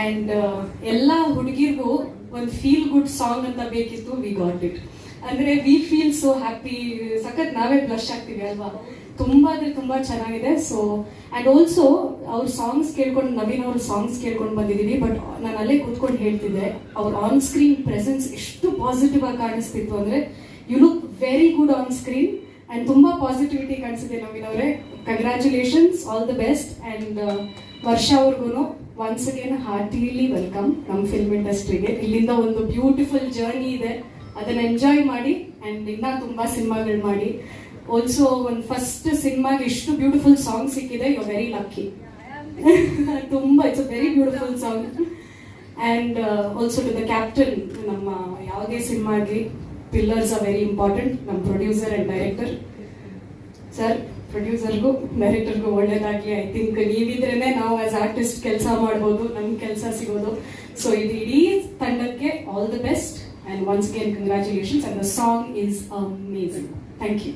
And ಎಲ್ಲ ಹುಡುಗಿರ್ಗೂ ಒಂದು feel good song ಅಂತ ಬೇಕಿತ್ತು. We got it. ಅಂದರೆ ವಿ ಫೀಲ್ ಸೋ ಹ್ಯಾಪಿ. ಸಖತ್ ನಾವೇ ಬ್ಲಶ್ ಆಗ್ತೀವಿ ಅಲ್ವಾ. ತುಂಬ ಅಂದರೆ ತುಂಬ ಚೆನ್ನಾಗಿದೆ. ಸೊ ಆ್ಯಂಡ್ ಆಲ್ಸೋ ಅವ್ರ ಸಾಂಗ್ಸ್ ಕೇಳ್ಕೊಂಡು, ನವೀನ್ ಅವ್ರ ಸಾಂಗ್ಸ್ ಕೇಳ್ಕೊಂಡು ಬಂದಿದ್ದೀವಿ. ಬಟ್ ನಾನು ಅಲ್ಲೇ ಕೂತ್ಕೊಂಡು ಹೇಳ್ತಿದ್ದೆ, ಅವ್ರ ಆನ್ ಸ್ಕ್ರೀನ್ ಪ್ರೆಸೆನ್ಸ್ ಎಷ್ಟು ಪಾಸಿಟಿವ್ ಆಗಿ ಕಾಣಿಸ್ತಿತ್ತು ಅಂದರೆ, you look very good on screen and ತುಂಬ ಪಾಸಿಟಿವಿಟಿ ಕಾಣಿಸಿದೆ ನವೀನ್ ಅವರೇ. Congratulations, all the best. And ವರ್ಷ ಅವ್ರಿಗೂ ಒನ್ಸ್ ಅಗೇನ್ ಹಾರ್ಟಿಲಿ ವೆಲ್ಕಮ್ ನಮ್ಮ ಫಿಲ್ಮ್ ಇಂಡಸ್ಟ್ರಿಗೆ. ಇಲ್ಲಿಂದ ಒಂದು ಬ್ಯೂಟಿಫುಲ್ ಜರ್ನಿ ಇದೆ, ಅದನ್ನ ಎಂಜಾಯ್ ಮಾಡಿ ಆ್ಯಂಡ್ ಇನ್ನೂ ತುಂಬ ಸಿನಿಮಾಗಳು ಮಾಡಿ. ಆಲ್ಸೋ ಒಂದು ಫಸ್ಟ್ ಸಿನಿಮಾಗೆ ಎಷ್ಟು ಬ್ಯೂಟಿಫುಲ್ ಸಾಂಗ್ ಸಿಕ್ಕಿದೆ. You are very lucky. ತುಂಬ it's a very beautiful song. And also to the captain, ನಮ್ಮ ಯಾವುದೇ ಸಿನಿಮಾಗೆ ಪಿಲ್ಲರ್ಸ್ ಆರ್ ವೆರಿ ಇಂಪಾರ್ಟೆಂಟ್. ನಮ್ಮ ಪ್ರೊಡ್ಯೂಸರ್ ಆ್ಯಂಡ್ ಡೈರೆಕ್ಟರ್ ಸರ್, ಪ್ರೊಡ್ಯೂಸರ್ಗೂ ಡೈರೆಕ್ಟರ್ಗೂ ಒಳ್ಳೇದಾಗಲಿ. ಐ ಥಿಂಕ್ ನೀವಿದ್ರೇ ನಾವು ಆಸ್ ಆರ್ಟಿಸ್ಟ್ ಕೆಲಸ ಮಾಡ್ಬೋದು, ನಮ್ಗೆ ಕೆಲಸ ಸಿಗೋದು. ಸೊ ಇದು ಇಡೀ ತಂಡಕ್ಕೆ all the best and once again congratulations, and the song is amazing. Thank you.